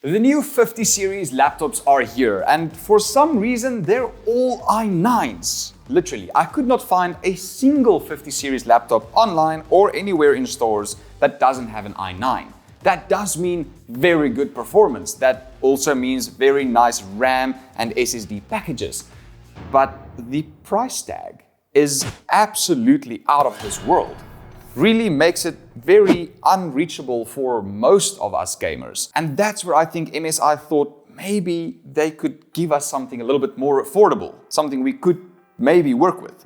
The new 50 series laptops are here, and for some reason they're all i9s. Literally, I could not find a single 50 series laptop online or anywhere in stores that doesn't have an i9. That does mean very good performance. That also means very nice RAM and SSD packages. But the price tag is absolutely out of this world. Really makes it very unreachable for most of us gamers. And that's where I think MSI thought maybe they could give us something a little bit more affordable, something we could maybe work with.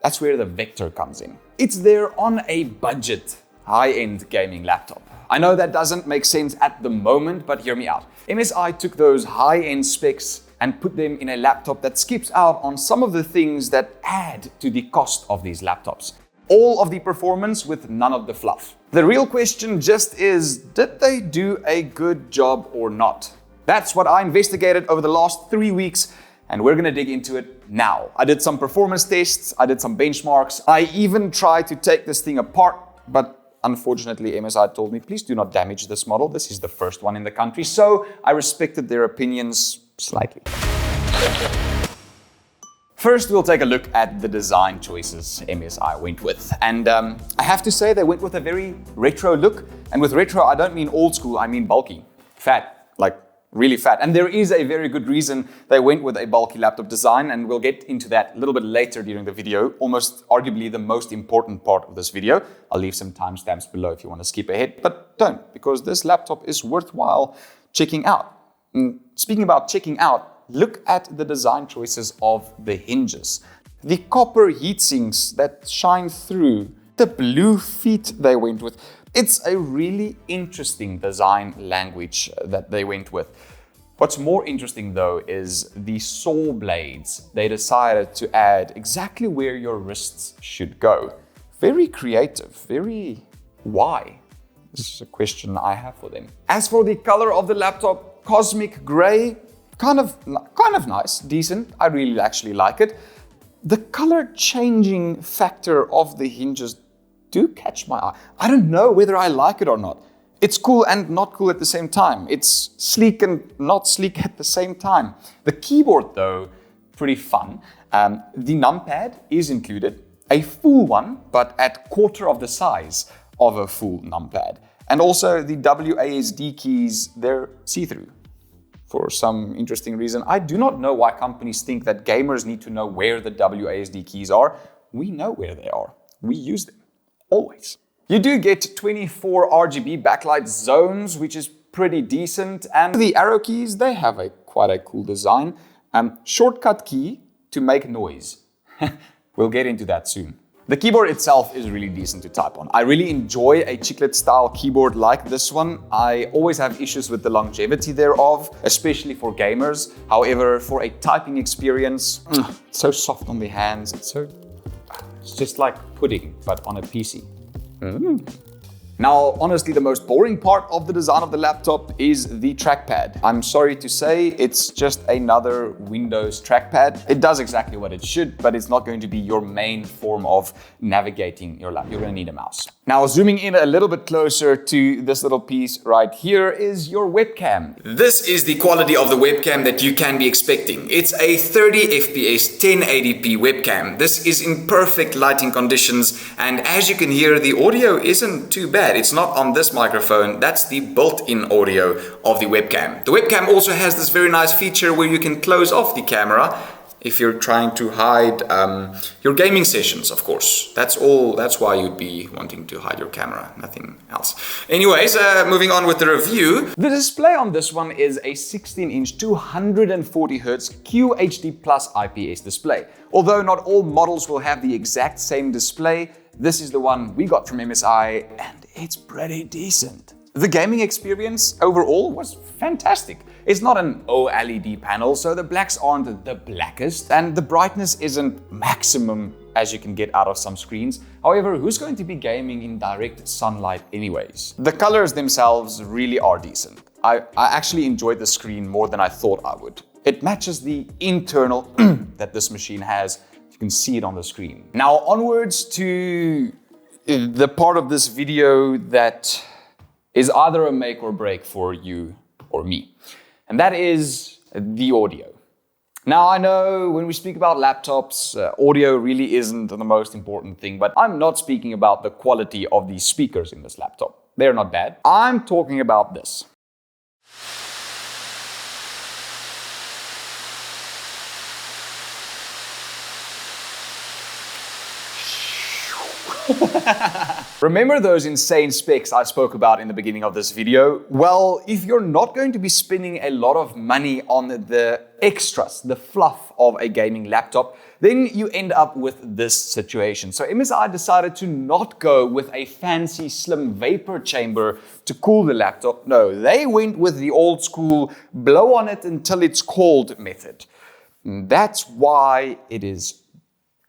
That's where the Vector comes in. It's there on a budget, high-end gaming laptop. I know that doesn't make sense at the moment, but hear me out. MSI took those high-end specs and put them in a laptop that skips out on some of the things that add to the cost of these laptops. All of the performance with none of the fluff. The real question just is, did they do a good job or not? That's what I investigated over the last 3 weeks, and we're gonna dig into it now. I did some performance tests, I did some benchmarks, I even tried to take this thing apart, but unfortunately MSI told me, please do not damage this model. This is the first one in the country, so I respected their opinions slightly. First, we'll take a look at the design choices MSI went with. And I have to say they went with a very retro look. And with retro, I don't mean old school, I mean bulky, fat, like really fat. And there is a very good reason they went with a bulky laptop design, and we'll get into that a little bit later during the video, almost arguably the most important part of this video. I'll leave some timestamps below if you want to skip ahead, but don't, because this laptop is worthwhile checking out. And speaking about checking out, look at the design choices of the hinges. The copper heatsinks that shine through, the blue feet they went with. It's a really interesting design language that they went with. What's more interesting though is the saw blades they decided to add exactly where your wrists should go. Very creative, very why? This is a question I have for them. As for the color of the laptop, cosmic gray, kind of nice, decent. I really actually like it. The color changing factor of the hinges do catch my eye. I don't know whether I like it or not. It's cool and not cool at the same time. It's sleek and not sleek at the same time. The keyboard though, pretty fun. The numpad is included, a full one, but at quarter of the size of a full numpad. And also the WASD keys, they're see-through. For some interesting reason. I do not know why companies think that gamers need to know where the WASD keys are. We know where they are. We use them, always. You do get 24 RGB backlight zones, which is pretty decent. And the arrow keys, they have quite a cool design. Shortcut key to make noise. We'll get into that soon. The keyboard itself is really decent to type on. I really enjoy a chiclet style keyboard like this one. I always have issues with the longevity thereof, especially for gamers. However, for a typing experience, it's so soft on the hands. It's just like pudding, but on a PC. Now, honestly, the most boring part of the design of the laptop is the trackpad. I'm sorry to say, it's just another Windows trackpad. It does exactly what it should, but it's not going to be your main form of navigating your laptop. You're going to need a mouse. Now, zooming in a little bit closer to this little piece right here is your webcam. This is the quality of the webcam that you can be expecting. It's a 30 FPS 1080p webcam. This is in perfect lighting conditions, and as you can hear, the audio isn't too bad. It's not on this microphone, that's the built-in audio of the webcam. The webcam also has this very nice feature where you can close off the camera if you're trying to hide your gaming sessions, of course. That's why you'd be wanting to hide your camera, nothing else. Anyways, moving on with the review. The display on this one is a 16-inch 240Hz QHD Plus IPS display. Although not all models will have the exact same display, this is the one we got from MSI, and it's pretty decent. The gaming experience overall was fantastic. It's not an OLED panel, so the blacks aren't the blackest, and the brightness isn't maximum as you can get out of some screens. However, who's going to be gaming in direct sunlight anyways? The colors themselves really are decent. I actually enjoyed the screen more than I thought I would. It matches the internal that this machine has. You can see it on the screen. Now onwards to the part of this video that is either a make or break for you or me. And that is the audio. Now, I know when we speak about laptops, audio really isn't the most important thing, but I'm not speaking about the quality of the speakers in this laptop. They're not bad. I'm talking about this. Remember those insane specs I spoke about in the beginning of this video? Well, if you're not going to be spending a lot of money on the extras, the fluff of a gaming laptop, then you end up with this situation. So MSI decided to not go with a fancy slim vapor chamber to cool the laptop. No, they went with the old school blow on it until it's cold method. That's why it is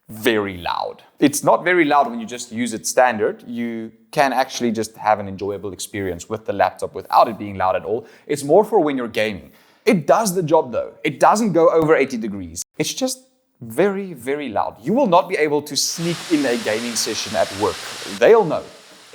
very loud. It's not very loud when you just use it standard. You can actually just have an enjoyable experience with the laptop without it being loud at all. It's more for when you're gaming. It does the job though. It doesn't go over 80 degrees. It's just very, very loud. You will not be able to sneak in a gaming session at work. They'll know.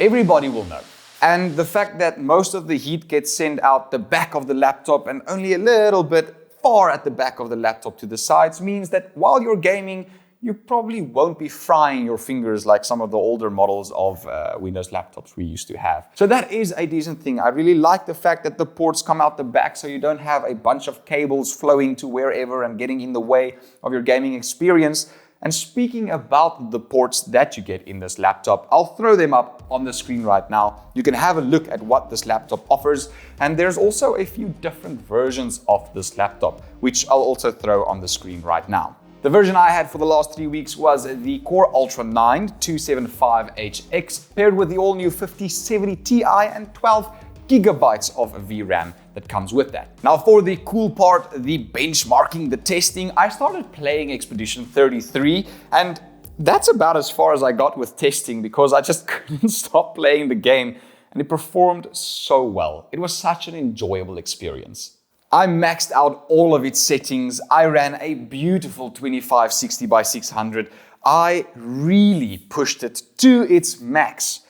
Everybody will know. And the fact that most of the heat gets sent out the back of the laptop and only a little bit far at the back of the laptop to the sides means that while you're gaming, you probably won't be frying your fingers like some of the older models of Windows laptops we used to have. So that is a decent thing. I really like the fact that the ports come out the back so you don't have a bunch of cables flowing to wherever and getting in the way of your gaming experience. And speaking about the ports that you get in this laptop, I'll throw them up on the screen right now. You can have a look at what this laptop offers. And there's also a few different versions of this laptop, which I'll also throw on the screen right now. The version I had for the last 3 weeks was the Core Ultra 9 275HX paired with the all-new 5070 Ti and 12 gigabytes of VRAM that comes with that. Now for the cool part, the benchmarking, the testing, I started playing Expedition 33 and that's about as far as I got with testing because I just couldn't stop playing the game and it performed so well. It was such an enjoyable experience. I maxed out all of its settings. I ran a beautiful 2560 by 600. I really pushed it to its max.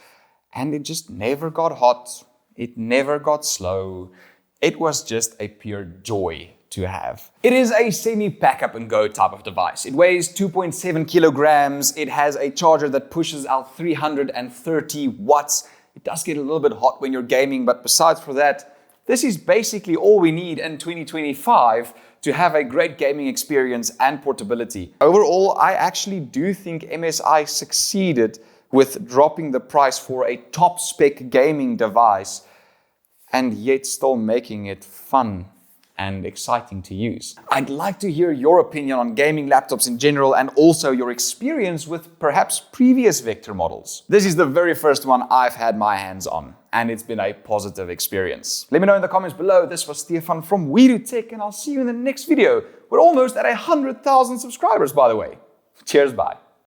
And it just never got hot. It never got slow. It was just a pure joy to have. It is a semi-pack up and go type of device. It weighs 2.7 kilograms. It has a charger that pushes out 330 watts. It does get a little bit hot when you're gaming, but besides for that, this is basically all we need in 2025 to have a great gaming experience and portability. Overall, I actually do think MSI succeeded with dropping the price for a top spec gaming device and yet still making it fun and exciting to use. I'd like to hear your opinion on gaming laptops in general and also your experience with perhaps previous Vector models. This is the very first one I've had my hands on and it's been a positive experience. Let me know in the comments below. This was Stefan from We Do Tech and I'll see you in the next video. We're almost at 100,000 subscribers, by the way. Cheers, bye.